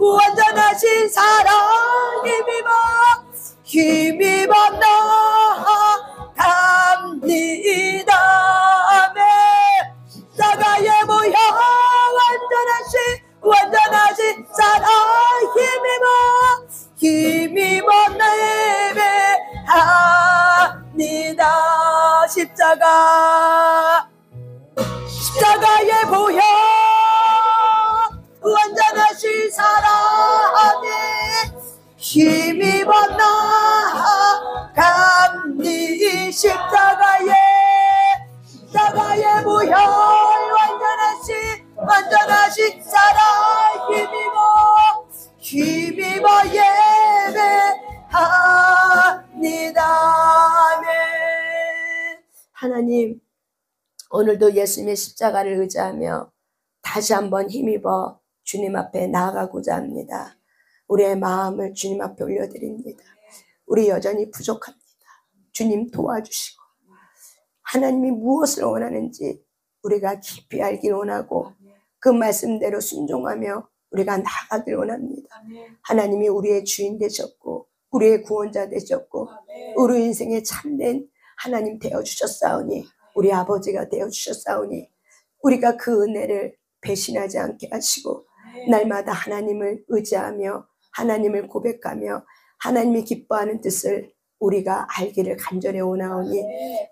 완전하신 사랑 힘입어 나아갑니다. 아멘. 십자가의 모형 완전하신 사랑 힘입어 예배합니다. 십자가의 보혈 완전하신 사랑에 힘입어 나아갑니다. 십자가의 보혈 완전하신 사랑 힘입어 예배합니다. 아멘. 하나님, 오늘도 예수님의 십자가를 의지하며 다시 한번 힘입어 주님 앞에 나아가고자 합니다. 우리의 마음을 주님 앞에 올려드립니다. 우리 여전히 부족합니다. 주님 도와주시고, 하나님이 무엇을 원하는지 우리가 깊이 알길 원하고 그 말씀대로 순종하며 우리가 나아가길 원합니다. 하나님이 우리의 주인 되셨고 우리의 구원자 되셨고 우리 인생에 참된 하나님 되어주셨사오니, 우리 아버지가 되어주셨사오니 우리가 그 은혜를 배신하지 않게 하시고 날마다 하나님을 의지하며 하나님을 고백하며 하나님이 기뻐하는 뜻을 우리가 알기를 간절히 원하오니,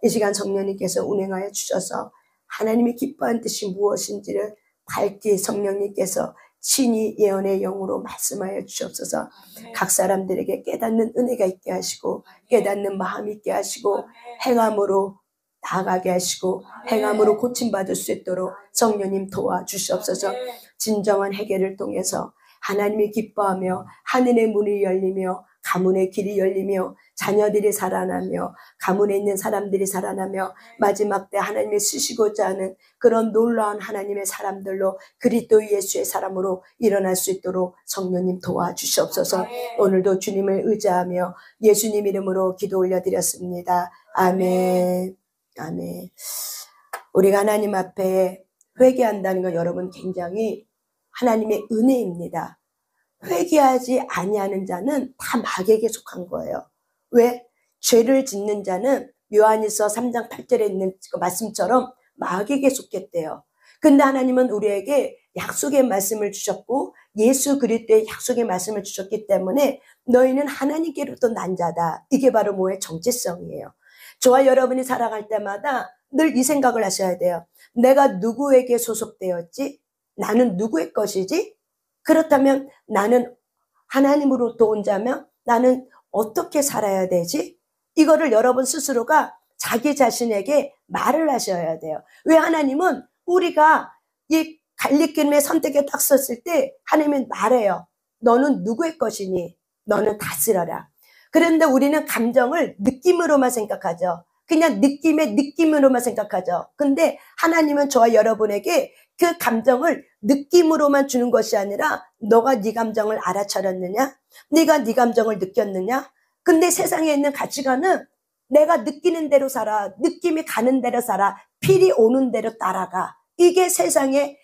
이 시간 성령님께서 운행하여 주셔서 하나님이 기뻐하는 뜻이 무엇인지를 밝게 성령님께서 친히 예언의 영으로 말씀하여 주옵소서. 각 사람들에게 깨닫는 은혜가 있게 하시고 깨닫는 마음이 있게 하시고 행함으로 나아가게 하시고 행함으로 고침받을 수 있도록 성령님 도와주시옵소서. 진정한 해결을 통해서 하나님이 기뻐하며 하늘의 문이 열리며 가문의 길이 열리며 자녀들이 살아나며 가문에 있는 사람들이 살아나며 마지막 때 하나님이 쓰시고자 하는 그런 놀라운 하나님의 사람들로 그리스도 예수의 사람으로 일어날 수 있도록 성령님 도와주시옵소서. 오늘도 주님을 의지하며 예수님 이름으로 기도 올려드렸습니다. 아멘. 아멘. 우리가 하나님 앞에 회개한다는 건 여러분 굉장히 하나님의 은혜입니다. 회개하지 아니하는 자는 다 마귀에게 속한 거예요. 왜? 죄를 짓는 자는 요한일서 3장 8절에 있는 그 말씀처럼 마귀에게 속했대요. 근데 하나님은 우리에게 약속의 말씀을 주셨고 예수 그리스도의 약속의 말씀을 주셨기 때문에 너희는 하나님께로부터 난 자다. 이게 바로 뭐의 정체성이에요. 저와 여러분이 살아갈 때마다 늘 이 생각을 하셔야 돼요. 내가 누구에게 소속되었지? 나는 누구의 것이지? 그렇다면 나는 하나님으로부터 온 자면 나는 어떻게 살아야 되지? 이거를 여러분 스스로가 자기 자신에게 말을 하셔야 돼요. 왜? 하나님은 우리가 이 갈림길의 선택에 딱 섰을 때 하나님은 말해요. 너는 누구의 것이니? 너는 다스려라. 그런데 우리는 감정을 느낌으로만 생각하죠. 그냥 느낌으로만 생각하죠. 근데 하나님은 저와 여러분에게 그 감정을 느낌으로만 주는 것이 아니라 너가 네 감정을 알아차렸느냐? 네가 네 감정을 느꼈느냐? 근데 세상에 있는 가치관은 내가 느끼는 대로 살아, 느낌이 가는 대로 살아, 필이 오는 대로 따라가. 이게 세상에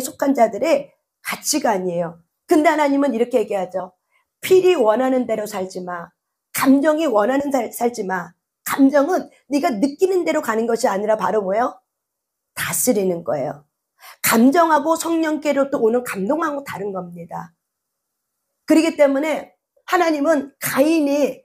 속한 자들의 가치관이에요. 근데 하나님은 이렇게 얘기하죠. 필이 원하는 대로 살지 마. 감정이 원하는 대로 살지 마. 감정은 네가 느끼는 대로 가는 것이 아니라 바로 뭐예요? 다스리는 거예요. 감정하고 성령께로부터 오는 감동하고 다른 겁니다. 그렇기 때문에 하나님은 가인이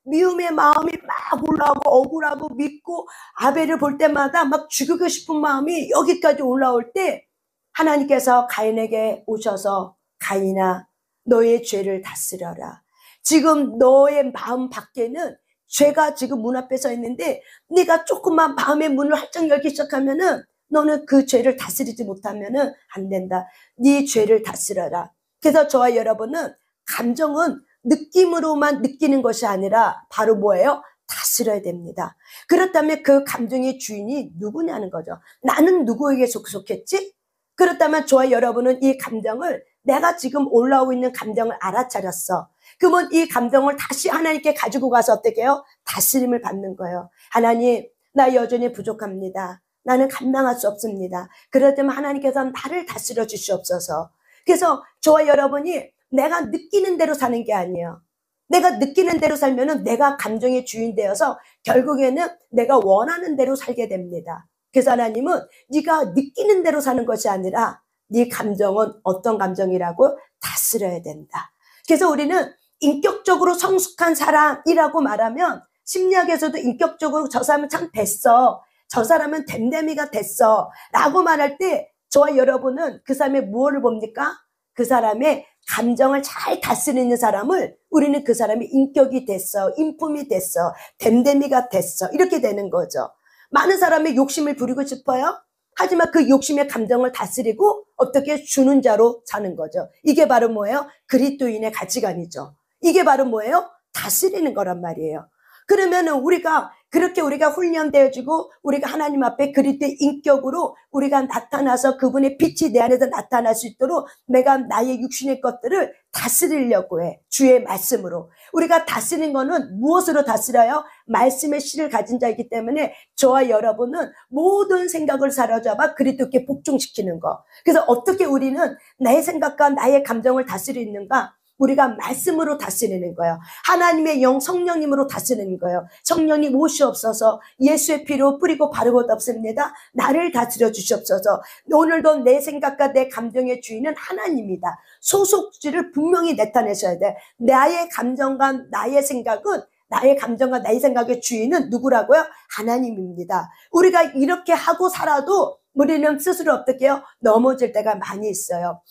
미움의 마음이 막 올라오고 억울하고 믿고 아벨을 볼 때마다 막 죽이고 싶은 마음이 여기까지 올라올 때 하나님께서 가인에게 오셔서 가인아 너의 죄를 다스려라. 지금 너의 마음 밖에는 죄가 지금 문 앞에 서 있는데 네가 조금만 마음의 문을 활짝 열기 시작하면은 너는 그 죄를 다스리지 못하면은 안 된다. 네 죄를 다스려라. 그래서 저와 여러분은 감정은 느낌으로만 느끼는 것이 아니라 바로 뭐예요? 다스려야 됩니다. 그렇다면 그 감정의 주인이 누구냐는 거죠. 나는 누구에게 속했지? 그렇다면 저와 여러분은 이 감정을 내가 지금 올라오고 있는 감정을 알아차렸어. 그러면 이 감정을 다시 하나님께 가지고 가서 어떻게 해요? 다스림을 받는 거예요. 하나님, 나 여전히 부족합니다. 나는 감당할 수 없습니다. 그럴 때면 하나님께서 나를 다스려 주시옵소서. 그래서 저와 여러분이 내가 느끼는 대로 사는 게 아니에요. 내가 느끼는 대로 살면은 내가 감정의 주인 되어서 결국에는 내가 원하는 대로 살게 됩니다. 그래서 하나님은 네가 느끼는 대로 사는 것이 아니라 네 감정은 어떤 감정이라고 다스려야 된다. 그래서 우리는 인격적으로 성숙한 사람이라고 말하면 심리학에서도 인격적으로 저 사람은 참 됐어, 저 사람은 댐댐이가 됐어 라고 말할 때 저와 여러분은 그 사람의 무엇을 봅니까? 그 사람의 감정을 잘 다스리는 사람을 우리는 그 사람이 인격이 됐어, 인품이 됐어, 댐댐이가 됐어 이렇게 되는 거죠. 많은 사람의 욕심을 부리고 싶어요. 하지만 그 욕심의 감정을 다스리고 어떻게 주는 자로 사는 거죠. 이게 바로 뭐예요? 그리스도인의 가치관이죠. 이게 바로 뭐예요? 다스리는 거란 말이에요. 그러면은 우리가 그렇게 우리가 훈련되어지고 우리가 하나님 앞에 그리스도의 인격으로 우리가 나타나서 그분의 빛이 내 안에서 나타날 수 있도록 내가 나의 육신의 것들을 다스리려고 해. 주의 말씀으로. 우리가 다스리는 거는 무엇으로 다스려요? 말씀의 씨를 가진 자이기 때문에 저와 여러분은 모든 생각을 사로잡아 그리스도께 복종시키는 거. 그래서 어떻게 우리는 나의 생각과 나의 감정을 다스리는가? 우리가 말씀으로 다스리는 거예요. 하나님의 영 성령님으로 다스리는 거예요. 성령님 오시옵소서. 예수의 피로 뿌리고 바르고 덮습니다. 나를 다스려 주시옵소서. 오늘도 내 생각과 내 감정의 주인은 하나님이다. 소속지를 분명히 나타내셔야 돼. 나의 감정과 나의 생각은 나의 감정과 나의 생각의 주인은 누구라고요? 하나님입니다. 우리가 이렇게 하고 살아도 우리는 스스로 어떻게 해요? 넘어질 때가 많이 있어요.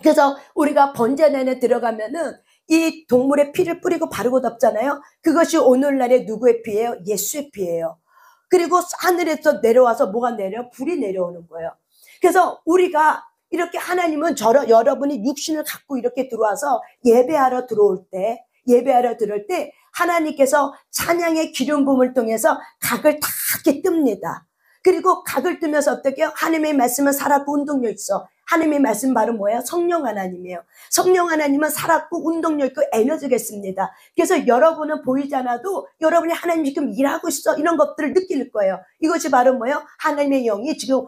그래서 우리가 번제단에 들어가면은 이 동물의 피를 뿌리고 바르고 덮잖아요. 그것이 오늘날의 누구의 피예요? 예수의 피예요. 그리고 하늘에서 내려와서 뭐가 내려? 불이 내려오는 거예요. 그래서 우리가 이렇게 하나님은 여러분이 육신을 갖고 이렇게 들어와서 예배하러 들어올 때 하나님께서 찬양의 기름 부음을 통해서 각을 다 이렇게 뜹니다. 그리고 각을 뜨면서 어떻게 해요? 하나님의 말씀은 살았고 운동력 있어. 하나님의 말씀 바로 뭐예요? 성령 하나님이에요. 성령 하나님은 살았고 운동력 있고 에너지가 있습니다. 그래서 여러분은 보이지 않아도 여러분이 하나님이 지금 일하고 있어 이런 것들을 느낄 거예요. 이것이 바로 뭐예요? 하나님의 영이 지금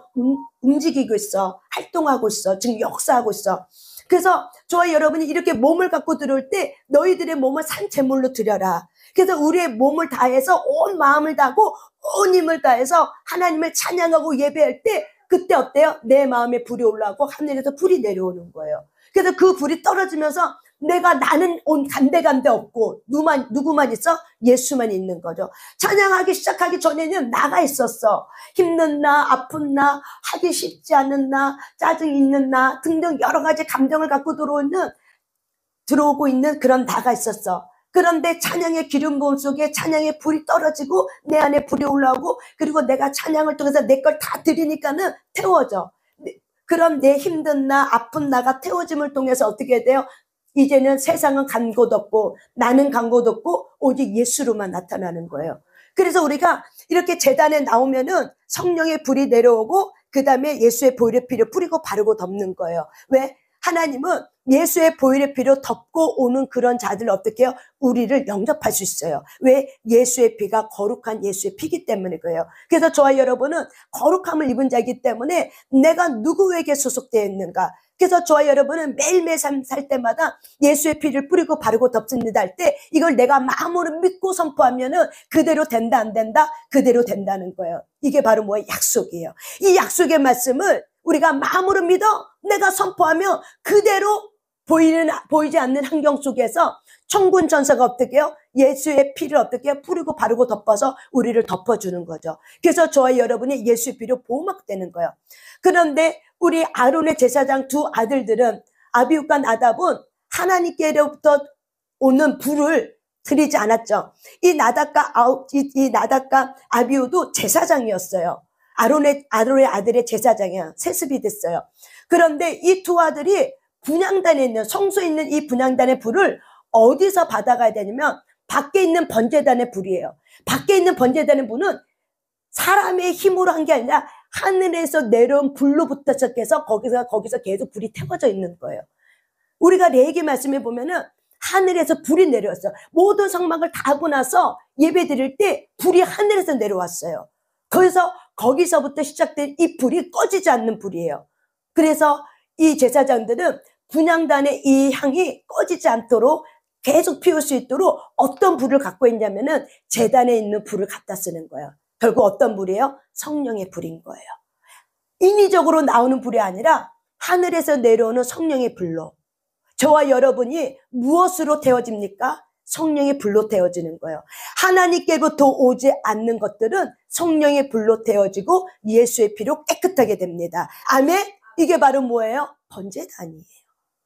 움직이고 있어. 활동하고 있어. 지금 역사하고 있어. 그래서 저와 여러분이 이렇게 몸을 갖고 들어올 때 너희들의 몸을 산 제물로 드려라. 그래서 우리의 몸을 다해서 온 마음을 다하고 온 힘을 다해서 하나님을 찬양하고 예배할 때 그때 어때요? 내 마음에 불이 올라오고 하늘에서 불이 내려오는 거예요. 그래서 그 불이 떨어지면서 나는 온 간데간데 없고 누구만 있어? 예수만 있는 거죠. 찬양하기 시작하기 전에는 나가 있었어. 힘든 나, 아픈 나, 하기 쉽지 않은 나, 짜증 있는 나 등등 여러 가지 감정을 갖고 들어오고 있는 그런 나가 있었어. 그런데 찬양의 기름 부음 속에 찬양의 불이 떨어지고 내 안에 불이 올라오고 그리고 내가 찬양을 통해서 내 걸 다 드리니까는 태워져. 그럼 내 힘든 나, 아픈 나가 태워짐을 통해서 어떻게 돼요? 이제는 세상은 간 곳 없고 나는 간 곳 없고 오직 예수로만 나타나는 거예요. 그래서 우리가 이렇게 제단에 나오면은 성령의 불이 내려오고 그 다음에 예수의 보혈의 피를 뿌리고 바르고 덮는 거예요. 왜? 하나님은 예수의 보혈의 피로 덮고 오는 그런 자들을 어떻게 해요? 우리를 영접할 수 있어요. 왜? 예수의 피가 거룩한 예수의 피기 때문에 그래요. 그래서 저와 여러분은 거룩함을 입은 자이기 때문에 내가 누구에게 소속되어 있는가? 그래서 저와 여러분은 매일매일 살 때마다 예수의 피를 뿌리고 바르고 덮습니다 할 때 이걸 내가 마음으로 믿고 선포하면은 그대로 된다 안 된다? 그대로 된다는 거예요. 이게 바로 뭐예요? 약속이에요. 이 약속의 말씀을 우리가 마음으로 믿어 내가 선포하며 그대로 보이지 않는 환경 속에서 천군 천사가 어떻게 해요? 예수의 피를 어떻게 해요? 뿌리고 바르고 덮어서 우리를 덮어주는 거죠. 그래서 저와 여러분이 예수의 피로 보호막되는 거예요. 그런데 우리 아론의 제사장 두 아들들은 아비후과 나답은 하나님께로부터 오는 불을 드리지 않았죠. 이 나답과 아비후도 제사장이었어요. 아론의 아들의 제사장이야. 세습이 됐어요. 그런데 이 두 아들이 분향단에 있는 성소에 있는 이 분향단의 불을 어디서 받아가야 되냐면 밖에 있는 번제단의 불이에요. 밖에 있는 번제단의 불은 사람의 힘으로 한 게 아니라 하늘에서 내려온 불로부터 시작해서 거기서 계속 불이 태워져 있는 거예요. 우리가 레위기 말씀에 보면은 하늘에서 불이 내려왔어요. 모든 성막을 다 하고 나서 예배 드릴 때 불이 하늘에서 내려왔어요. 그래서 거기서부터 시작된 이 불이 꺼지지 않는 불이에요. 그래서 이 제사장들은 분향단의 이 향이 꺼지지 않도록 계속 피울 수 있도록 어떤 불을 갖고 있냐면은 제단에 있는 불을 갖다 쓰는 거예요. 결국 어떤 불이에요? 성령의 불인 거예요. 인위적으로 나오는 불이 아니라 하늘에서 내려오는 성령의 불로. 저와 여러분이 무엇으로 태워집니까? 성령의 불로 태워지는 거예요. 하나님께로부터 오지 않는 것들은 성령의 불로 태워지고 예수의 피로 깨끗하게 됩니다. 아멘? 이게 바로 뭐예요? 번제단이에요.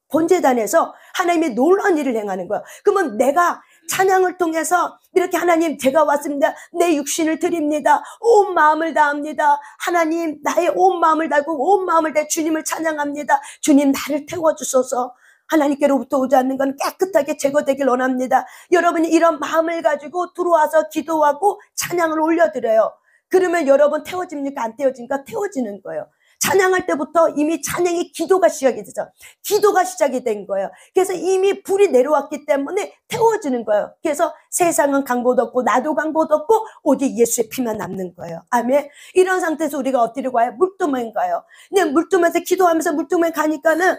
번제단에서 하나님의 놀라운 일을 행하는 거예요. 그러면 내가 찬양을 통해서 이렇게 하나님 제가 왔습니다. 내 육신을 드립니다. 온 마음을 다합니다. 하나님 나의 온 마음을 다하고 온 마음을 다해 주님을 찬양합니다. 주님 나를 태워주소서. 하나님께로부터 오지 않는 건 깨끗하게 제거되길 원합니다. 여러분이 이런 마음을 가지고 들어와서 기도하고 찬양을 올려드려요. 그러면 여러분 태워집니까? 안 태워집니까? 태워지는 거예요. 찬양할 때부터 이미 찬양의 기도가 시작이 되죠. 기도가 시작이 된 거예요. 그래서 이미 불이 내려왔기 때문에 태워지는 거예요. 그래서 세상은 강보도 없고 나도 강보도 없고 오직 예수의 피만 남는 거예요. 아멘. 이런 상태에서 우리가 어디로 가요? 물두멍에 가요. 그냥 물두멍에서 기도하면서 물두멍에 가니까는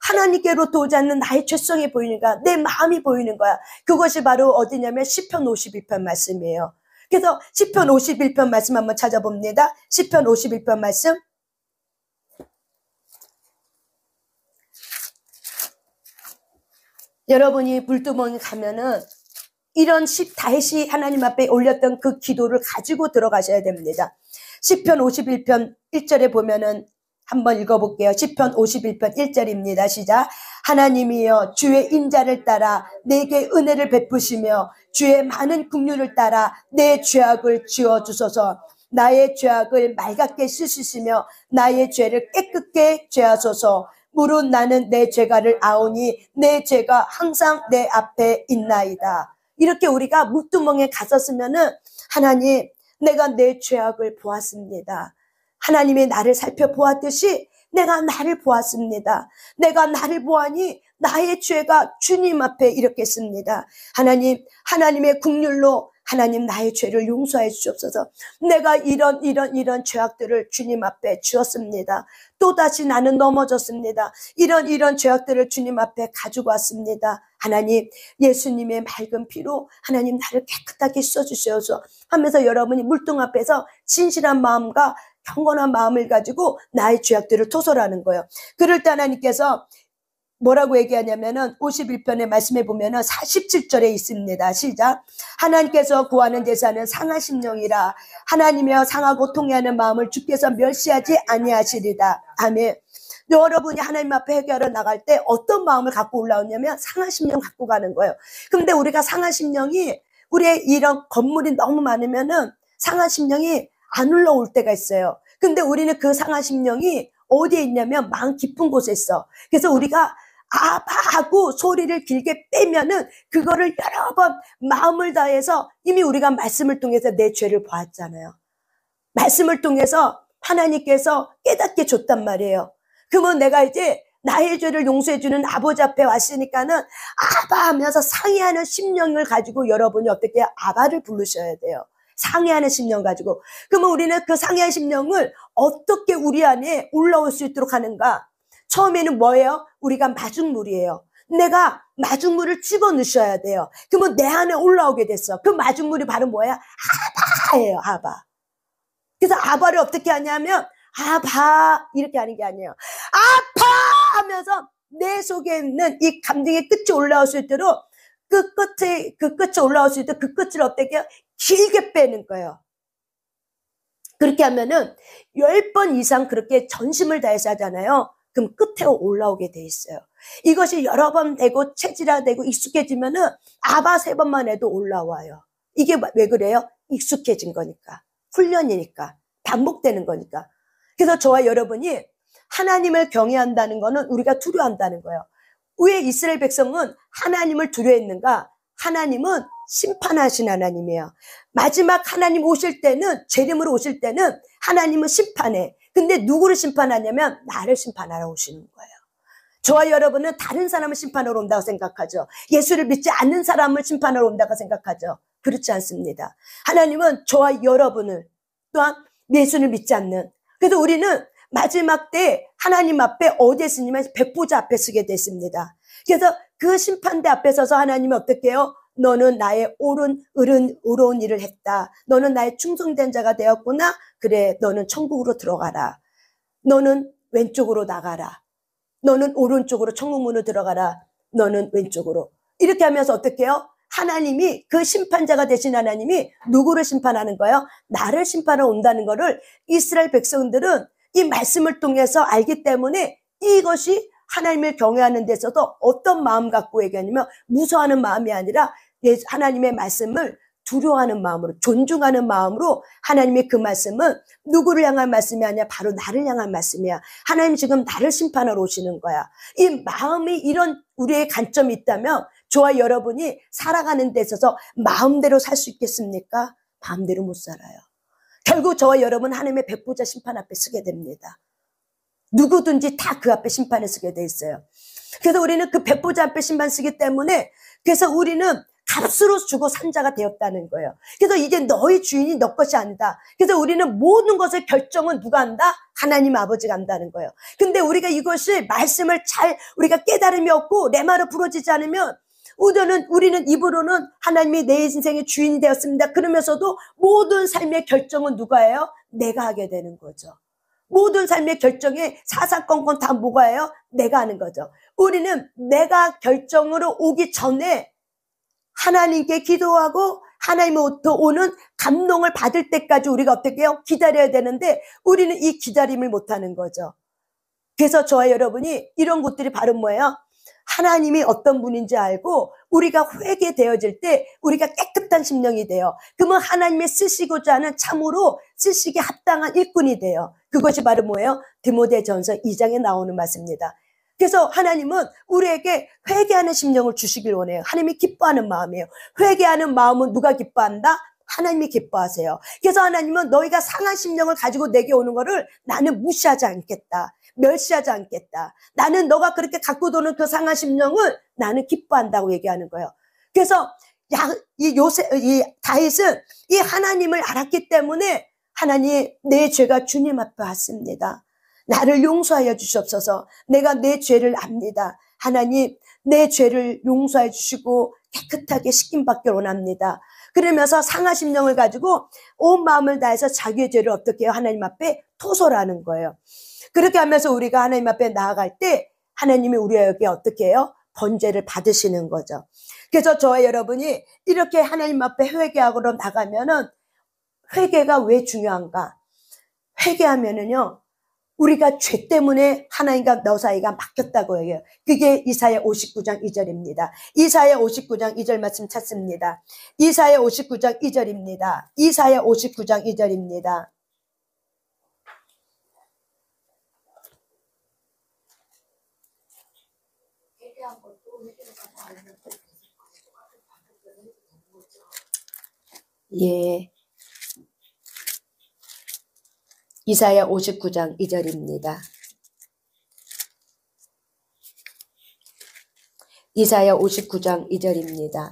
하나님께로부터 오지 않는 나의 죄성이 보이는 거야. 내 마음이 보이는 거야. 그것이 바로 어디냐면 시편 51편 말씀이에요. 그래서 시편 51편 말씀 한번 찾아봅니다. 시편 51편 말씀. 여러분이 물두멍에 가면은 이런 다윗이 하나님 앞에 올렸던 그 기도를 가지고 들어가셔야 됩니다. 시편 51편 1절에 보면은 한번 읽어볼게요. 시편 51편 1절입니다. 시작. 하나님이여 주의 인자를 따라 내게 은혜를 베푸시며 주의 많은 긍휼을 따라 내 죄악을 지워주소서. 나의 죄악을 맑게 씻으시며 나의 죄를 깨끗게 죄하소서. 무릇 나는 내 죄가를 아오니 내 죄가 항상 내 앞에 있나이다. 이렇게 우리가 물두멍에 갔었으면은 하나님 내가 내 죄악을 보았습니다. 하나님이 나를 살펴보았듯이 내가 나를 보았습니다. 내가 나를 보아니 나의 죄가 주님 앞에 이렇게 있습니다. 하나님, 하나님의 긍휼로 하나님 나의 죄를 용서해 주옵소서. 내가 이런 죄악들을 주님 앞에 주었습니다. 또다시 나는 넘어졌습니다. 이런 죄악들을 주님 앞에 가지고 왔습니다. 하나님, 예수님의 맑은 피로 하나님 나를 깨끗하게 씻어주셔서 하면서 여러분이 물동 앞에서 진실한 마음과 경건한 마음을 가지고 나의 죄악들을 토설하는 거예요. 그럴 때 하나님께서 뭐라고 얘기하냐면은 51편의 말씀에 보면은 47절에 있습니다. 시작. 하나님께서 구하는 제사는 상한 심령이라. 하나님이여 상하고 통회하는 마음을 주께서 멸시하지 아니하시리다. 아멘. 여러분이 하나님 앞에 해결을 나갈 때 어떤 마음을 갖고 올라오냐면 상한 심령 갖고 가는 거예요. 근데 우리가 상한 심령이 우리의 이런 건물이 너무 많으면은 상한 심령이 안 올라올 때가 있어요. 근데 우리는 그 상한 심령이 어디에 있냐면 마음 깊은 곳에 있어. 그래서 우리가 아바하고 소리를 길게 빼면은 그거를 여러 번 마음을 다해서 이미 우리가 말씀을 통해서 내 죄를 보았잖아요. 말씀을 통해서 하나님께서 깨닫게 줬단 말이에요. 그러면 내가 이제 나의 죄를 용서해주는 아버지 앞에 왔으니까는 아바 하면서 상해하는 심령을 가지고 여러분이 어떻게 아바를 부르셔야 돼요. 상해하는 심령 가지고. 그러면 우리는 그 상해한 심령을 어떻게 우리 안에 올라올 수 있도록 하는가? 처음에는 뭐예요? 우리가 마중물이에요. 내가 마중물을 집어넣으셔야 돼요. 그러면 내 안에 올라오게 됐어. 그 마중물이 바로 뭐야? 아바예요. 아바. 그래서 아바를 어떻게 하냐면 아바 이렇게 하는 게 아니에요. 아파 하면서 내 속에 있는 이 감정의 끝이 올라올 수 있도록 그 끝이 올라올 수 있도록 그 끝을 어떻게 해요? 길게 빼는 거예요. 그렇게 하면은 10번 이상 그렇게 전심을 다해서 하잖아요. 그럼 끝에 올라오게 돼 있어요. 이것이 여러 번 되고 체질화되고 익숙해지면은 아바 3번만 해도 올라와요. 이게 왜 그래요? 익숙해진 거니까. 훈련이니까. 반복되는 거니까. 그래서 저와 여러분이 하나님을 경외한다는 거는 우리가 두려워한다는 거예요. 왜 이스라엘 백성은 하나님을 두려워했는가? 하나님은 심판하신 하나님이에요. 마지막 하나님 오실 때는, 재림으로 오실 때는 하나님은 심판해. 근데 누구를 심판하냐면 나를 심판하러 오시는 거예요. 저와 여러분은 다른 사람을 심판하러 온다고 생각하죠. 예수를 믿지 않는 사람을 심판하러 온다고 생각하죠. 그렇지 않습니다. 하나님은 저와 여러분을 또한 예수를 믿지 않는, 그래서 우리는 마지막 때 하나님 앞에 어디에 쓰냐면 백보자 앞에 쓰게 됐습니다. 그래서 그 심판대 앞에 서서 하나님이 어떻게 해요? 너는 나의 의로운 일을 했다. 너는 나의 충성된 자가 되었구나. 그래, 너는 천국으로 들어가라. 너는 왼쪽으로 나가라. 너는 오른쪽으로 천국문으로 들어가라. 너는 왼쪽으로. 이렇게 하면서 어떻게 해요? 하나님이, 그 심판자가 되신 하나님이 누구를 심판하는 거예요? 나를 심판하러 온다는 거를 이스라엘 백성들은 이 말씀을 통해서 알기 때문에 이것이 하나님을 경외하는 데서도 어떤 마음 갖고 얘기하냐면 무서워하는 마음이 아니라 하나님의 말씀을 두려워하는 마음으로, 존중하는 마음으로 하나님의 그 말씀은 누구를 향한 말씀이 아니야. 바로 나를 향한 말씀이야. 하나님 지금 나를 심판하러 오시는 거야. 이 마음이 이런 우리의 관점이 있다면 저와 여러분이 살아가는 데 있어서 마음대로 살 수 있겠습니까? 마음대로 못 살아요. 결국 저와 여러분 하나님의 백보자 심판 앞에 서게 됩니다. 누구든지 다 그 앞에 심판에 서게 돼 있어요. 그래서 우리는 그 백보자 앞에 심판 쓰기 때문에 그래서 우리는 값으로 주고 산 자가 되었다는 거예요. 그래서 이제 너희 주인이 너 것이 아니다. 그래서 우리는 모든 것의 결정은 누가 한다? 하나님 아버지가 한다는 거예요. 근데 우리가 이것을 말씀을 잘 우리가 깨달음이 없고 내 말을 부러지지 않으면 우리는 입으로는 하나님이 내 인생의 주인이 되었습니다. 그러면서도 모든 삶의 결정은 누가 해요? 내가 하게 되는 거죠. 모든 삶의 결정에 사사건건 다 뭐가 해요? 내가 하는 거죠. 우리는 내가 결정으로 오기 전에 하나님께 기도하고 하나님으로부터 오는 감동을 받을 때까지 우리가 어떻게 해요? 기다려야 되는데 우리는 이 기다림을 못하는 거죠. 그래서 저와 여러분이 이런 것들이 바로 뭐예요? 하나님이 어떤 분인지 알고 우리가 회개되어질 때 우리가 깨끗한 심령이 돼요. 그러면 하나님의 쓰시고자 하는 참으로 쓰시기에 합당한 일꾼이 돼요. 그것이 바로 뭐예요? 디모데전서 2장에 나오는 말씀입니다. 그래서 하나님은 우리에게 회개하는 심령을 주시길 원해요. 하나님이 기뻐하는 마음이에요. 회개하는 마음은 누가 기뻐한다? 하나님이 기뻐하세요. 그래서 하나님은 너희가 상한 심령을 가지고 내게 오는 거를 나는 무시하지 않겠다. 멸시하지 않겠다. 나는 너가 그렇게 갖고 도는 그 상한 심령을 나는 기뻐한다고 얘기하는 거예요. 그래서 이 다윗은 이 하나님을 알았기 때문에 하나님, 내 죄가 주님 앞에 왔습니다. 나를 용서하여 주시옵소서. 내가 내 죄를 압니다. 하나님, 내 죄를 용서해 주시고 깨끗하게 씻김받길 원합니다. 그러면서 상한 심령을 가지고 온 마음을 다해서 자기의 죄를 어떻게 해요? 하나님 앞에 토설하는 거예요. 그렇게 하면서 우리가 하나님 앞에 나아갈 때 하나님이 우리에게 어떻게 해요? 번제를 받으시는 거죠. 그래서 저와 여러분이 이렇게 하나님 앞에 회개하고 나가면은 회개가 왜 중요한가? 회개하면은요, 우리가 죄 때문에 하나님과 너 사이가 막혔다고 해요. 그게 이사야 59장 2절입니다. 이사야 59장 2절 말씀 찾습니다. 이사야 59장 2절입니다. 이사야 59장 2절입니다. 예. 이사야 59장 2절입니다. 이사야 59장 2절입니다.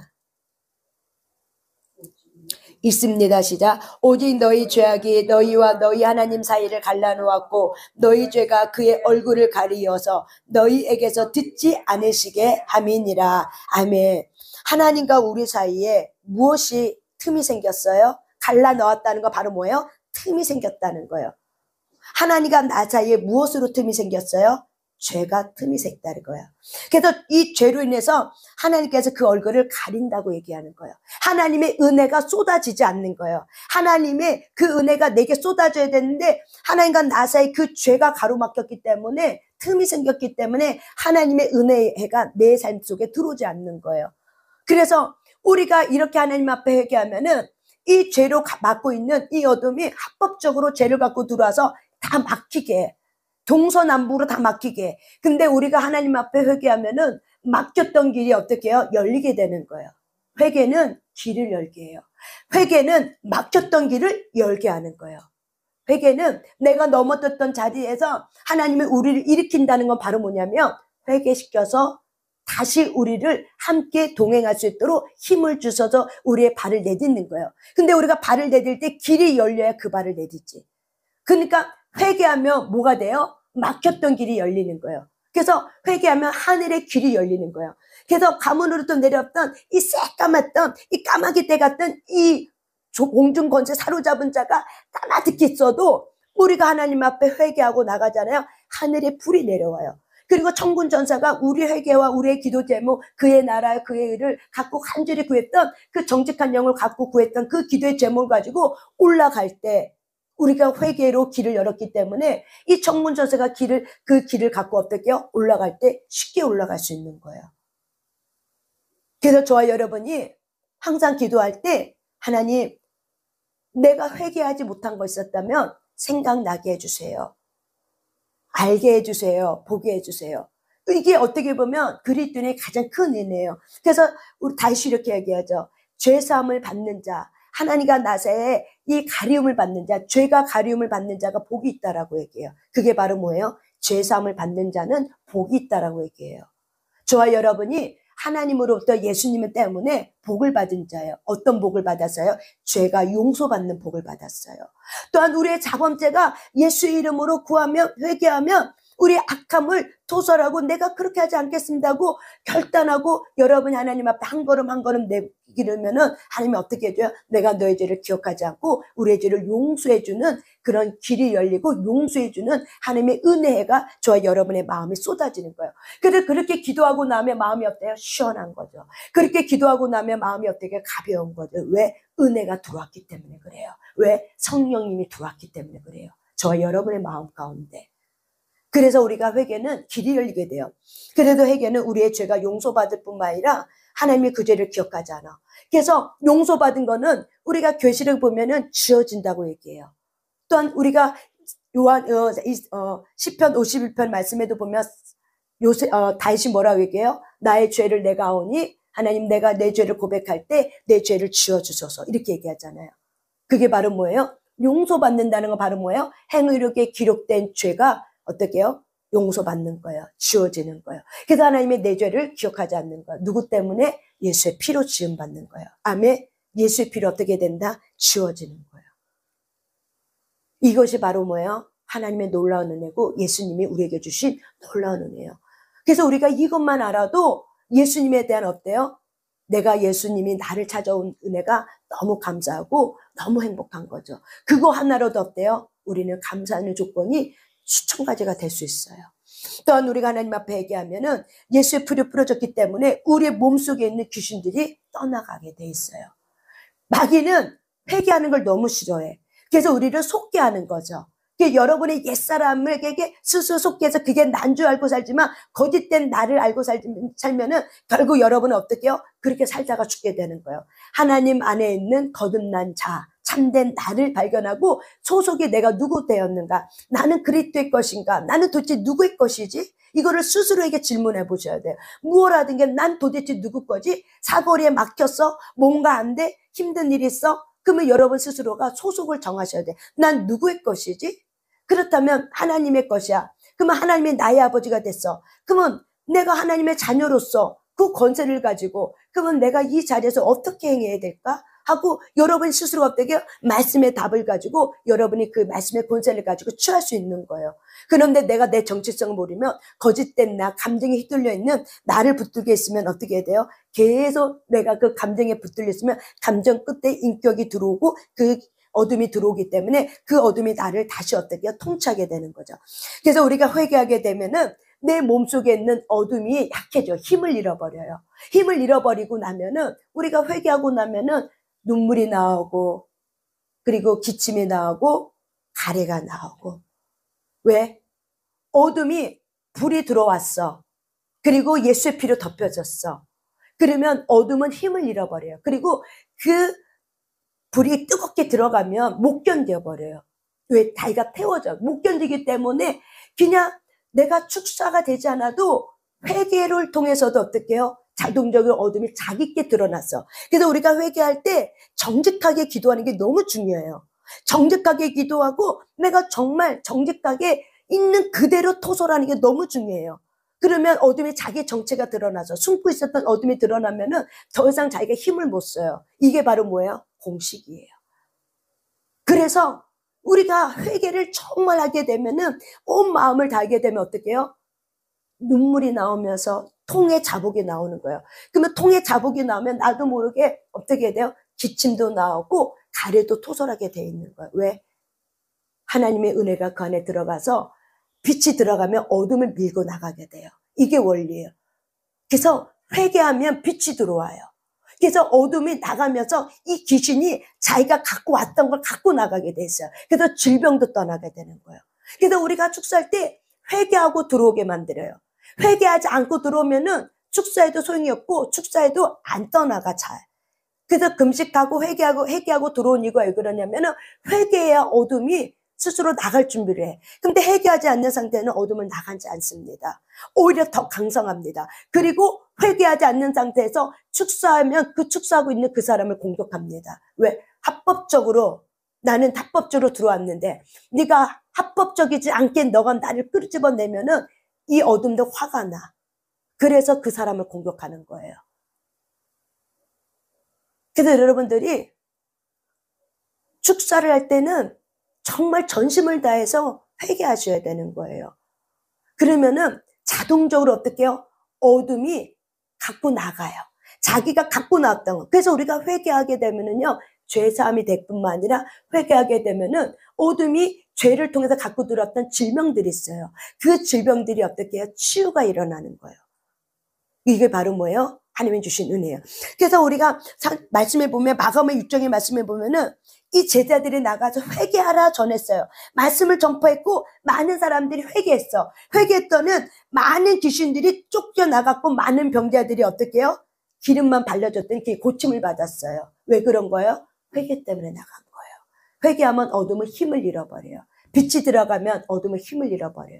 있습니다. 시작. 오직 너희 죄악이 너희와 너희 하나님 사이를 갈라놓았고 너희 죄가 그의 얼굴을 가리어서 너희에게서 듣지 않으시게 함이니라. 아멘. 하나님과 우리 사이에 무엇이 틈이 생겼어요? 갈라놓았다는 거 바로 뭐예요? 틈이 생겼다는 거예요. 하나님과 나 사이에 무엇으로 틈이 생겼어요? 죄가 틈이 생겼다는 거예요. 그래서 이 죄로 인해서 하나님께서 그 얼굴을 가린다고 얘기하는 거예요. 하나님의 은혜가 쏟아지지 않는 거예요. 하나님의 그 은혜가 내게 쏟아져야 되는데 하나님과 나 사이 그 죄가 가로막혔기 때문에 틈이 생겼기 때문에 하나님의 은혜가 내 삶 속에 들어오지 않는 거예요. 그래서 우리가 이렇게 하나님 앞에 회개하면은 이 죄로 막고 있는 이 어둠이 합법적으로 죄를 갖고 들어와서 다 막히게, 동서남북으로 다 막히게. 근데 우리가 하나님 앞에 회개하면은 막혔던 길이 어떻게 해요? 열리게 되는 거예요. 회개는 길을 열게 해요. 회개는 막혔던 길을 열게 하는 거예요. 회개는 내가 넘어졌던 자리에서 하나님이 우리를 일으킨다는 건 바로 뭐냐면 회개시켜서 다시 우리를 함께 동행할 수 있도록 힘을 주셔서 우리의 발을 내딛는 거예요. 근데 우리가 발을 내딜 때 길이 열려야 그 발을 내딛지. 그러니까 회개하면 뭐가 돼요? 막혔던 길이 열리는 거예요. 그래서 회개하면 하늘의 길이 열리는 거예요. 그래서 가문으로부터 내려왔던 이 새까맣던 이 까마귀 떼 같던 이 공중 권세 사로잡은 자가 까마득히 있어도 우리가 하나님 앞에 회개하고 나가잖아요. 하늘의 불이 내려와요. 그리고 천군 전사가 우리 회개와 우리의 기도 제목, 그의 나라, 그의 의를 갖고 간절히 구했던 그 정직한 영을 갖고 구했던 그 기도의 제목을 가지고 올라갈 때 우리가 회개로 길을 열었기 때문에 이 천군 전사가 그 길을 갖고 어떻게요? 올라갈 때 쉽게 올라갈 수 있는 거예요. 그래서 저와 여러분이 항상 기도할 때 하나님, 내가 회개하지 못한 거 있었다면 생각나게 해주세요. 알게 해주세요. 보게 해주세요. 이게 어떻게 보면 그리스도인의 가장 큰 은혜예요. 그래서 우리 다시 이렇게 얘기하죠. 죄사함을 받는 자, 하나님과 나사에 이 가리움을 받는 자, 죄가 가리움을 받는 자가 복이 있다라고 얘기해요. 그게 바로 뭐예요? 죄사함을 받는 자는 복이 있다라고 얘기해요. 저와 여러분이 하나님으로부터 예수님 때문에 복을 받은 자예요. 어떤 복을 받았어요? 죄가 용서받는 복을 받았어요. 또한 우리의 자범죄가 예수의 이름으로 구하며 회개하면 우리의 악함을 토설하고 내가 그렇게 하지 않겠습니다 하고 결단하고 여러분이 하나님 앞에 한 걸음 한 걸음 내기르면은 하나님이 어떻게 해줘요? 내가 너의 죄를 기억하지 않고 우리의 죄를 용서해주는 그런 길이 열리고 용서해주는 하나님의 은혜가 저와 여러분의 마음에 쏟아지는 거예요. 그래서 그렇게 기도하고 나면 마음이 어때요? 시원한 거죠. 그렇게 기도하고 나면 마음이 어떻게 가벼운 거죠. 왜? 은혜가 들어왔기 때문에 그래요. 왜? 성령님이 들어왔기 때문에 그래요. 저와 여러분의 마음 가운데. 그래서 우리가 회개는 길이 열리게 돼요. 그래도 회개는 우리의 죄가 용서받을 뿐만 아니라 하나님이 그 죄를 기억하지 않아. 그래서 용서받은 거는 우리가 계시를 보면은 지어진다고 얘기해요. 또한 우리가 시편 51편 말씀에도 보면 다윗이 뭐라고 얘기해요? 나의 죄를 내가 아오니 하나님 내가 내 죄를 고백할 때 내 죄를 지어주소서 이렇게 얘기하잖아요. 그게 바로 뭐예요? 용서받는다는 건 바로 뭐예요? 행위록에 기록된 죄가 어떻게 해요? 용서받는 거예요. 지워지는 거예요. 그래서 하나님의 내 죄를 기억하지 않는 거예요. 누구 때문에? 예수의 피로 지음받는 거예요. 아멘. 예수의 피로 어떻게 된다? 지워지는 거예요. 이것이 바로 뭐예요? 하나님의 놀라운 은혜고 예수님이 우리에게 주신 놀라운 은혜예요. 그래서 우리가 이것만 알아도 예수님에 대한 어때요? 내가 예수님이 나를 찾아온 은혜가 너무 감사하고 너무 행복한 거죠. 그거 하나로도 어때요? 우리는 감사하는 조건이 수천 가지가 될 수 있어요. 또한 우리가 하나님 앞에 얘기하면은 예수의 피로 풀어졌기 때문에 우리의 몸속에 있는 귀신들이 떠나가게 돼 있어요. 마귀는 회개하는 걸 너무 싫어해. 그래서 우리를 속게 하는 거죠. 여러분의 옛사람에게 스스로 속게 해서 그게 난 줄 알고 살지만 거짓된 나를 알고 살면은 결국 여러분은 어떻게 해요? 그렇게 살다가 죽게 되는 거예요. 하나님 안에 있는 거듭난 자, 참된 나를 발견하고 소속이 내가 누구 되었는가? 나는 그리스도의 것인가? 나는 도대체 누구의 것이지? 이거를 스스로에게 질문해 보셔야 돼요. 무엇 하든 게 난 도대체 누구 거지? 사거리에 막혔어? 뭔가 안 돼? 힘든 일이 있어? 그러면 여러분 스스로가 소속을 정하셔야 돼. 난 누구의 것이지? 그렇다면 하나님의 것이야. 그러면 하나님이 나의 아버지가 됐어. 그러면 내가 하나님의 자녀로서 그 권세를 가지고 그러면 내가 이 자리에서 어떻게 행해야 될까? 하고 여러분 스스로가 어떻게 말씀의 답을 가지고 여러분이 그 말씀의 권세를 가지고 취할 수 있는 거예요. 그런데 내가 내 정체성을 모르면 거짓된 나, 감정에 휘둘려 있는 나를 붙들게 있으면 어떻게 해야 돼요? 계속 내가 그 감정에 붙들려 있으면 감정 끝에 인격이 들어오고 그 어둠이 들어오기 때문에 그 어둠이 나를 다시 어떻게 해요? 통치하게 되는 거죠. 그래서 우리가 회개하게 되면은 내 몸속에 있는 어둠이 약해져. 힘을 잃어버려요. 힘을 잃어버리고 나면은 우리가 회개하고 나면은 눈물이 나오고 그리고 기침이 나오고 가래가 나오고. 왜? 어둠이 불이 들어왔어. 그리고 예수의 피로 덮여졌어. 그러면 어둠은 힘을 잃어버려요. 그리고 그 불이 뜨겁게 들어가면 못 견뎌버려요. 왜? 다이가 태워져. 못 견디기 때문에 그냥 내가 축사가 되지 않아도 회개를 통해서도 어떻게 해요? 자동적으로 어둠이 자기께 드러났어. 그래서 우리가 회개할 때 정직하게 기도하는 게 너무 중요해요. 정직하게 기도하고 내가 정말 정직하게 있는 그대로 토설하는 게 너무 중요해요. 그러면 어둠이 자기 정체가 드러나서 숨고 있었던 어둠이 드러나면은 더 이상 자기가 힘을 못 써요. 이게 바로 뭐예요? 공식이에요. 그래서 우리가 회개를 정말 하게 되면은 온 마음을 다하게 되면 어떻게 해요? 눈물이 나오면서 통에 자복이 나오는 거예요. 그러면 통에 자복이 나오면 나도 모르게 어떻게 돼요? 기침도 나오고 가래도 토설하게 돼 있는 거예요. 왜? 하나님의 은혜가 그 안에 들어가서 빛이 들어가면 어둠을 밀고 나가게 돼요. 이게 원리예요. 그래서 회개하면 빛이 들어와요. 그래서 어둠이 나가면서 이 귀신이 자기가 갖고 왔던 걸 갖고 나가게 돼 있어요. 그래서 질병도 떠나게 되는 거예요. 그래서 우리가 축사할 때 회개하고 들어오게 만들어요. 회개하지 않고 들어오면은 축사에도 소용이 없고 축사에도 안 떠나가 잘. 그래서 금식하고 회개하고 들어온 이유가 왜 그러냐면은 회개해야 어둠이 스스로 나갈 준비를 해. 근데 회개하지 않는 상태는 어둠은 나가지 않습니다. 오히려 더 강성합니다. 그리고 회개하지 않는 상태에서 축사하면 그 축사하고 있는 그 사람을 공격합니다. 왜? 합법적으로 나는 합법적으로 들어왔는데 네가 합법적이지 않게 너가 나를 끄집어내면은 이 어둠도 화가 나. 그래서 그 사람을 공격하는 거예요. 그래서 여러분들이 축사를 할 때는 정말 전심을 다해서 회개하셔야 되는 거예요. 그러면은 자동적으로 어떻게 해요? 어둠이 갖고 나가요. 자기가 갖고 나왔던 거. 그래서 우리가 회개하게 되면은요, 죄사함이 될 뿐만 아니라 회개하게 되면은 어둠이 죄를 통해서 갖고 들어왔던 질병들이 있어요. 그 질병들이 어떻게 해요? 치유가 일어나는 거예요. 이게 바로 뭐예요? 하나님이 주신 은혜예요. 그래서 우리가 말씀에 보면 마가복음 6장의 말씀에 보면은 이 제자들이 나가서 회개하라 전했어요. 말씀을 전파했고 많은 사람들이 회개했어. 회개했더니 많은 귀신들이 쫓겨나갔고 많은 병자들이 어떻게 해요? 기름만 발라줬더니 고침을 받았어요. 왜 그런 거예요? 회개 때문에 나간 거예요. 회개하면 어둠은 힘을 잃어버려요. 빛이 들어가면 어둠은 힘을 잃어버려요.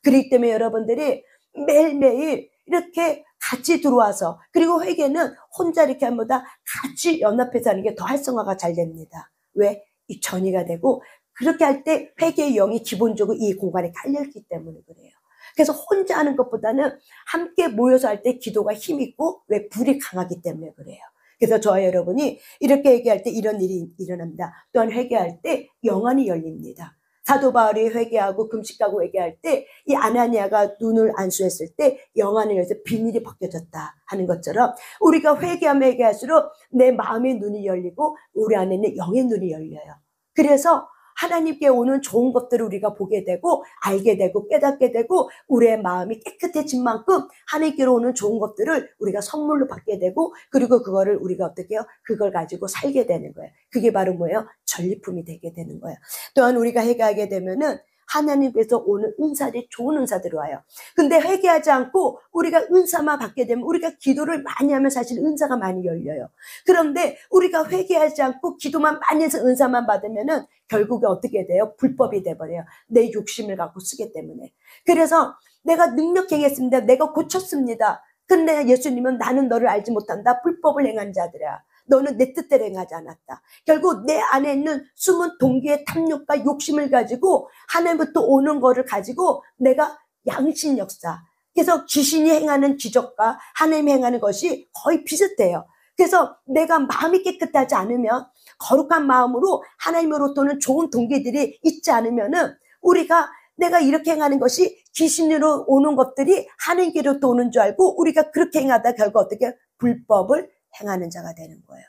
그렇기 때문에 여러분들이 매일매일 이렇게 같이 들어와서, 그리고 회개는 혼자 이렇게 하는 것보다 같이 연합해서 하는 게 더 활성화가 잘 됩니다. 왜? 이 전이가 되고, 그렇게 할 때 회개의 영이 기본적으로 이 공간에 깔려있기 때문에 그래요. 그래서 혼자 하는 것보다는 함께 모여서 할 때 기도가 힘있고, 왜? 불이 강하기 때문에 그래요. 그래서 저와 여러분이 이렇게 회개할 때 이런 일이 일어납니다. 또한 회개할 때 영안이 열립니다. 사도 바울이 회개하고 금식하고 회개할 때 이 아나니아가 눈을 안수했을 때 영안을 열어서 비밀이 벗겨졌다 하는 것처럼 우리가 회개하면 회개할수록 내 마음의 눈이 열리고 우리 안에는 영의 눈이 열려요. 그래서 하나님께 오는 좋은 것들을 우리가 보게 되고 알게 되고 깨닫게 되고 우리의 마음이 깨끗해진 만큼 하나님께로 오는 좋은 것들을 우리가 선물로 받게 되고 그리고 그거를 우리가 어떻게 해요? 그걸 가지고 살게 되는 거예요. 그게 바로 뭐예요? 전리품이 되게 되는 거예요. 또한 우리가 회개하게 되면은 하나님께서 오는 은사들이 좋은 은사들이 와요. 근데 회개하지 않고 우리가 은사만 받게 되면 우리가 기도를 많이 하면 사실 은사가 많이 열려요. 그런데 우리가 회개하지 않고 기도만 많이 해서 은사만 받으면은 결국에 어떻게 돼요? 불법이 돼버려요. 내 욕심을 갖고 쓰기 때문에. 그래서 내가 능력 행했습니다. 내가 고쳤습니다. 근데 예수님은 나는 너를 알지 못한다. 불법을 행한 자들이야. 너는 내 뜻대로 행하지 않았다. 결국 내 안에 있는 숨은 동기의 탐욕과 욕심을 가지고 하나님부터 오는 거를 가지고 내가 양심 역사. 그래서 귀신이 행하는 기적과 하나님이 행하는 것이 거의 비슷해요. 그래서 내가 마음이 깨끗하지 않으면 거룩한 마음으로 하나님으로부터는 좋은 동기들이 있지 않으면은 우리가 내가 이렇게 행하는 것이 귀신으로 오는 것들이 하나님께로부터 오는 줄 알고 우리가 그렇게 행하다 결국 어떻게 불법을 행하는 자가 되는 거예요.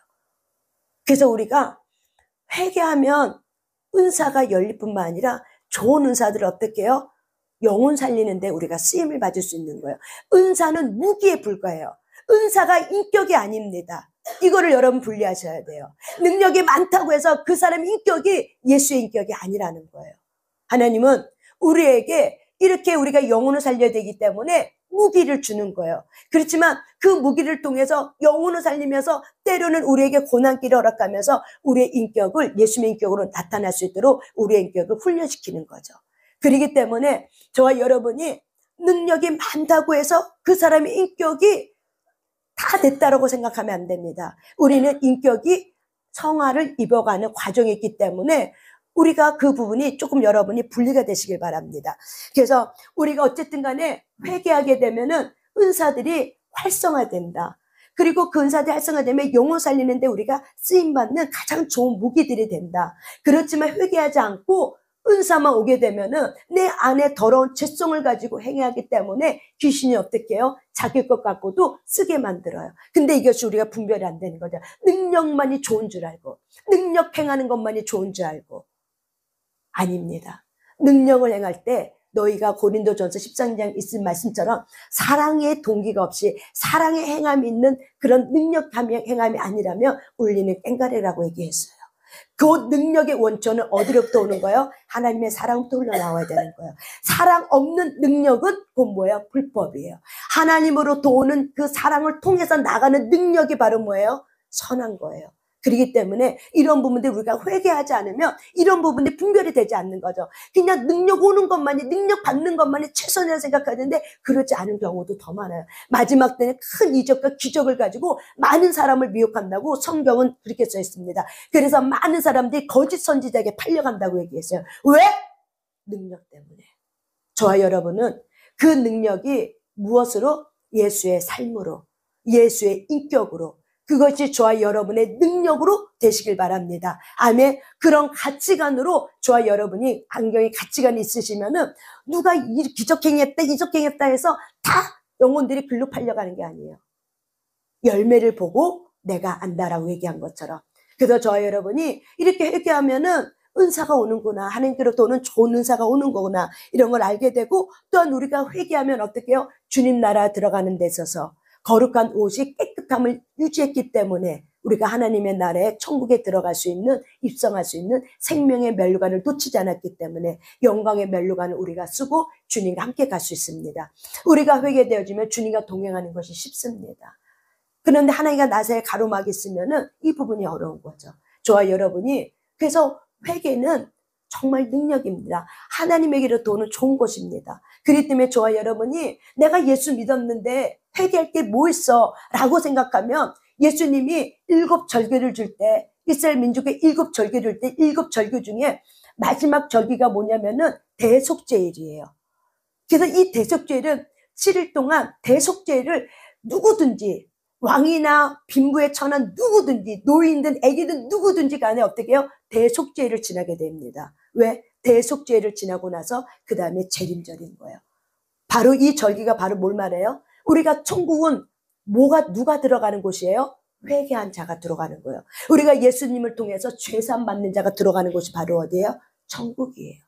그래서 우리가 회개하면 은사가 열릴 뿐만 아니라 좋은 은사들을 어떻게 해요? 영혼 살리는데 우리가 쓰임을 받을 수 있는 거예요. 은사는 무기에 불과해요. 은사가 인격이 아닙니다. 이거를 여러분 분리하셔야 돼요. 능력이 많다고 해서 그 사람의 인격이 예수의 인격이 아니라는 거예요. 하나님은 우리에게 이렇게 우리가 영혼을 살려야 되기 때문에 무기를 주는 거예요. 그렇지만 그 무기를 통해서 영혼을 살리면서 때로는 우리에게 고난길을 허락하면서 우리의 인격을 예수님의 인격으로 나타날 수 있도록 우리의 인격을 훈련시키는 거죠. 그렇기 때문에 저와 여러분이 능력이 많다고 해서 그 사람의 인격이 다 됐다라고 생각하면 안 됩니다. 우리는 인격이 성화를 입어가는 과정이 있기 때문에 우리가 그 부분이 조금 여러분이 분리가 되시길 바랍니다. 그래서 우리가 어쨌든 간에 회개하게 되면은 은사들이 활성화된다. 그리고 그 은사들이 활성화되면 영혼 살리는데 우리가 쓰임받는 가장 좋은 무기들이 된다. 그렇지만 회개하지 않고 은사만 오게 되면은 내 안에 더러운 죄성을 가지고 행하기 때문에 귀신이 어떻게 해요? 자기 것 갖고도 쓰게 만들어요. 근데 이것이 우리가 분별이 안 되는 거죠. 능력만이 좋은 줄 알고, 능력 행하는 것만이 좋은 줄 알고. 아닙니다. 능력을 행할 때 너희가 고린도전서 13장 있은 말씀처럼 사랑의 동기가 없이 사랑의 행함이 있는 그런 능력 행함이 아니라면 울리는 꽹과리라고 얘기했어요. 그 능력의 원천은 어디로부터 오는 거예요? 하나님의 사랑부터 흘러나와야 되는 거예요. 사랑 없는 능력은 곧 뭐예요? 불법이에요. 하나님으로부터 오는 그 사랑을 통해서 나가는 능력이 바로 뭐예요? 선한 거예요. 그렇기 때문에 이런 부분들 우리가 회개하지 않으면 이런 부분들이 분별이 되지 않는 거죠. 그냥 능력 오는 것만이, 능력 받는 것만이 최선이라고 생각하는데 그렇지 않은 경우도 더 많아요. 마지막 때는 큰 이적과 기적을 가지고 많은 사람을 미혹한다고 성경은 그렇게 써 있습니다. 그래서 많은 사람들이 거짓 선지자에게 팔려간다고 얘기했어요. 왜? 능력 때문에. 저와 여러분은 그 능력이 무엇으로? 예수의 삶으로, 예수의 인격으로, 그것이 저와 여러분의 능력으로 되시길 바랍니다. 아멘. 그런 가치관으로 저와 여러분이 안경에 가치관이 있으시면은 누가 기적행했다, 이적행했다 해서 다 영혼들이 글로 팔려가는 게 아니에요. 열매를 보고 내가 안다라고 얘기한 것처럼. 그래서 저와 여러분이 이렇게 회개하면은 은사가 오는구나. 하나님께로부터 오는 좋은 은사가 오는 거구나. 이런 걸 알게 되고 또한 우리가 회개하면 어떻게 해요? 주님 나라 들어가는 데 있어서 거룩한 옷이 깨끗함을 유지했기 때문에 우리가 하나님의 나라에 천국에 들어갈 수 있는, 입성할 수 있는 생명의 면류관을 놓치지 않았기 때문에 영광의 면류관을 우리가 쓰고 주님과 함께 갈 수 있습니다. 우리가 회개되어지면 주님과 동행하는 것이 쉽습니다. 그런데 하나님과 나사에 가로막이 있으면은 이 부분이 어려운 거죠. 저와 여러분이 그래서 회개는 정말 능력입니다. 하나님에게로 도는 좋은 것입니다. 그렇기 때문에 저와 여러분이 내가 예수 믿었는데 회개할 게 뭐 있어? 라고 생각하면 예수님이 7절기를 줄 때 이스라엘 민족의 7절기를 줄 때 7절기 중에 마지막 절기가 뭐냐면은 대속죄일이에요. 그래서 이 대속죄일은 7일 동안 대속죄일을 누구든지 왕이나 빈부의 천한 누구든지 노인든 애기든 누구든지 간에 어떻게 해요? 대속죄일을 지나게 됩니다. 왜? 대속죄일을 지나고 나서 그 다음에 재림절인 거예요. 바로 이 절기가 바로 뭘 말해요? 우리가 천국은 누가 들어가는 곳이에요? 회개한 자가 들어가는 거예요. 우리가 예수님을 통해서 죄산 받는 자가 들어가는 곳이 바로 어디예요? 천국이에요.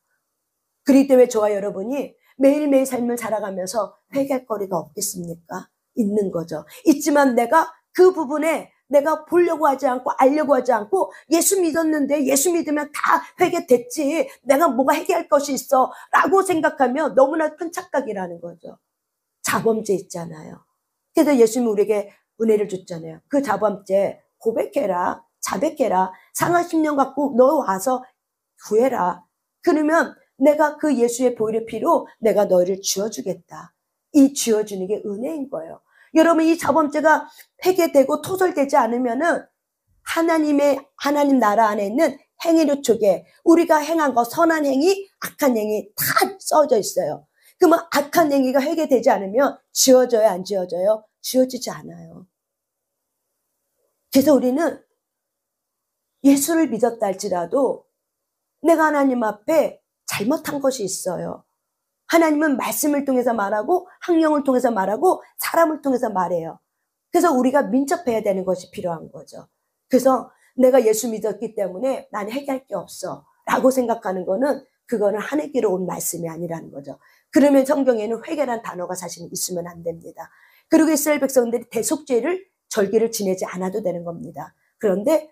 그렇기 때문에 저와 여러분이 매일매일 삶을 살아가면서 회개할 거리가 없겠습니까? 있는 거죠. 있지만 내가 그 부분에 내가 보려고 하지 않고 알려고 하지 않고 예수 믿었는데 예수 믿으면 다 회개됐지 내가 뭐가 회개할 것이 있어 라고 생각하면 너무나 큰 착각이라는 거죠. 자범죄 있잖아요. 그래서 예수님이 우리에게 은혜를 줬잖아요. 그 자범죄 고백해라, 자백해라, 상한 심령 갖고 너 와서 구해라. 그러면 내가 그 예수의 보혈의 피로 내가 너희를 지어주겠다. 이 지어주는 게 은혜인 거예요. 여러분 이 자범죄가 회개되고 토설되지 않으면은 하나님 나라 안에 있는 행위로 쪽에 우리가 행한 거 선한 행위, 악한 행위 다 써져 있어요. 그러면 악한 행위가 회개되지 않으면 지워져요, 안 지워져요? 지워지지 않아요. 그래서 우리는 예수를 믿었다 할지라도 내가 하나님 앞에 잘못한 것이 있어요. 하나님은 말씀을 통해서 말하고 학령을 통해서 말하고 사람을 통해서 말해요. 그래서 우리가 민첩해야 되는 것이 필요한 거죠. 그래서 내가 예수 믿었기 때문에 난 회개할 게 없어 라고 생각하는 거는 그거는 하늘기로 온 말씀이 아니라는 거죠. 그러면 성경에는 회개란 단어가 사실은 있으면 안 됩니다. 그리고 이스라엘 백성들이 대속죄를 절기를 지내지 않아도 되는 겁니다. 그런데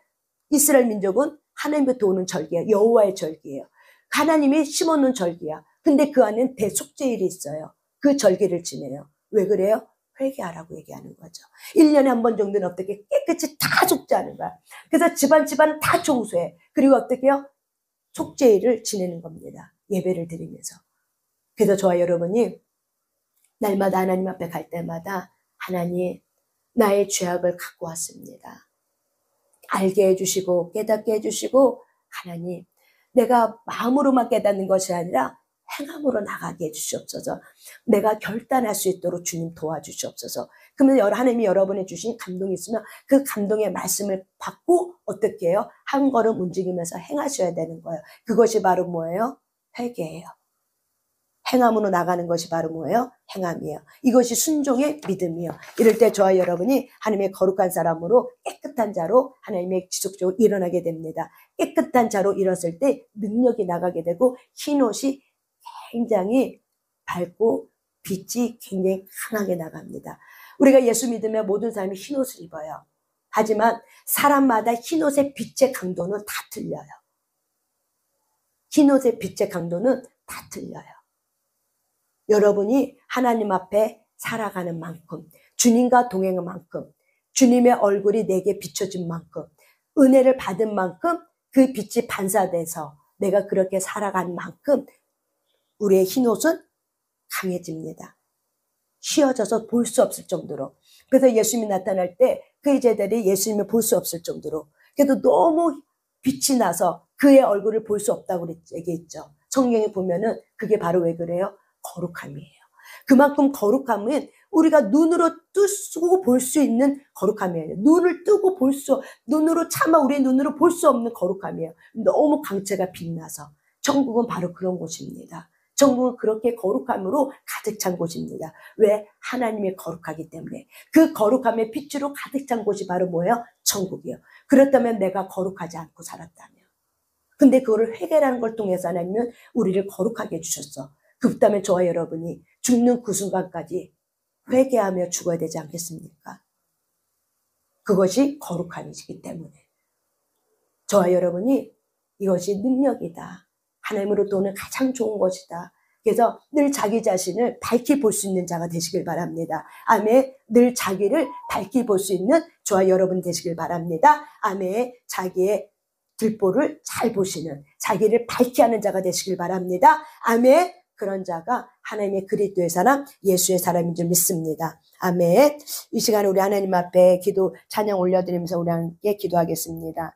이스라엘 민족은 하나님부터 오는 절기예요. 여호와의 절기예요. 하나님이 심어놓은 절기야. 근데 그 안에는 대속죄일이 있어요. 그 절기를 지내요. 왜 그래요? 회개하라고 얘기하는 거죠. 1년에 한 번 정도는 어떻게 깨끗이 다 속죄하는 거야. 그래서 집안을 다 청소해. 그리고 어떻게 해요? 속죄일을 지내는 겁니다. 예배를 드리면서. 그래서 저와 여러분이 날마다 하나님 앞에 갈 때마다 하나님 나의 죄악을 갖고 왔습니다. 알게 해주시고 깨닫게 해주시고 하나님 내가 마음으로만 깨닫는 것이 아니라 행함으로 나가게 해주시옵소서. 내가 결단할 수 있도록 주님 도와주시옵소서. 그러면 하나님이 여러분이 주신 감동이 있으면 그 감동의 말씀을 받고 어떻게 해요? 한 걸음 움직이면서 행하셔야 되는 거예요. 그것이 바로 뭐예요? 회개예요. 행함으로 나가는 것이 바로 뭐예요? 행함이에요. 이것이 순종의 믿음이에요. 이럴 때 저와 여러분이 하나님의 거룩한 사람으로 깨끗한 자로 하나님의 지속적으로 일어나게 됩니다. 깨끗한 자로 일었을 때 능력이 나가게 되고 흰옷이 굉장히 밝고 빛이 굉장히 강하게 나갑니다. 우리가 예수 믿으면 모든 사람이 흰옷을 입어요. 하지만 사람마다 흰옷의 빛의 강도는 다 틀려요. 흰옷의 빛의 강도는 다 틀려요. 여러분이 하나님 앞에 살아가는 만큼, 주님과 동행한 만큼, 주님의 얼굴이 내게 비춰진 만큼, 은혜를 받은 만큼 그 빛이 반사돼서 내가 그렇게 살아간 만큼 우리의 흰옷은 강해집니다. 휘어져서 볼 수 없을 정도로. 그래서 예수님이 나타날 때 그 제자들이 예수님을 볼 수 없을 정도로. 그래도 너무 빛이 나서 그의 얼굴을 볼 수 없다고 얘기했죠. 성경에 보면은 그게 바로 왜 그래요? 거룩함이에요. 그만큼 거룩함은 우리가 눈으로 뜨고 볼 수 있는 거룩함이에요. 눈을 뜨고 눈으로 차마 우리의 눈으로 볼 수 없는 거룩함이에요. 너무 강체가 빛나서. 천국은 바로 그런 곳입니다. 천국은 그렇게 거룩함으로 가득 찬 곳입니다. 왜? 하나님이 거룩하기 때문에. 그 거룩함의 빛으로 가득 찬 곳이 바로 뭐예요? 천국이에요. 그렇다면 내가 거룩하지 않고 살았다면. 근데 그거를 회개라는 걸 통해서 하나님은 우리를 거룩하게 해주셨어. 그렇다면 저와 여러분이 죽는 그 순간까지 회개하며 죽어야 되지 않겠습니까? 그것이 거룩함이기 때문에. 저와 여러분이 이것이 능력이다. 하나님으로부터 오는 가장 좋은 것이다. 그래서 늘 자기 자신을 밝히 볼 수 있는 자가 되시길 바랍니다. 아멘. 늘 자기를 밝히 볼 수 있는 저와 여러분 되시길 바랍니다. 아멘. 자기의 들보를 잘 보시는, 자기를 밝히 하는 자가 되시길 바랍니다. 아멘. 그런 자가 하나님의 그리스도의 사람, 예수의 사람인 줄 믿습니다. 아멘. 이 시간에 우리 하나님 앞에 찬양 올려드리면서 우리 함께 기도하겠습니다.